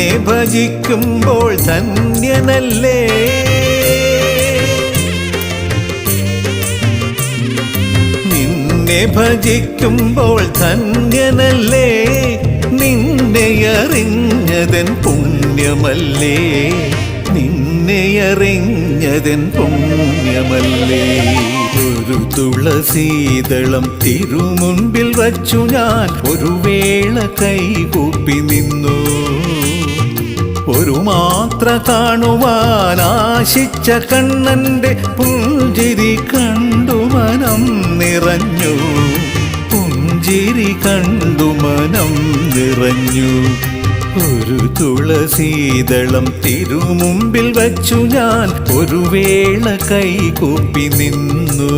ഭജിക്കുമ്പോൾ ധന്യനല്ലേ. നിന്നെ ഭജിക്കുമ്പോൾ ധന്യനല്ലേ. നിന്നെ അറിഞ്ഞതൻ പുണ്യമല്ലേ. നിന്നെ അറിഞ്ഞതൻ പുണ്യമല്ലേ. ഒരു തുളസീതളം തിരുമുൻപിൽ വച്ചു ഞാൻ ഒരു വേള കൈകൂപ്പി നിന്നു. ഒരു മാത്ര കാണുവാൻ ആശിച്ച കണ്ണന്റെ പുഞ്ചിരി കണ്ടു മനം നിറഞ്ഞു. പുഞ്ചിരി കണ്ടു മനം നിറഞ്ഞു. ഒരു തുളസീതളം തിരുമുമ്പിൽ വച്ചു ഞാൻ ഒരു വേള കൈകൂപ്പി നിന്നു.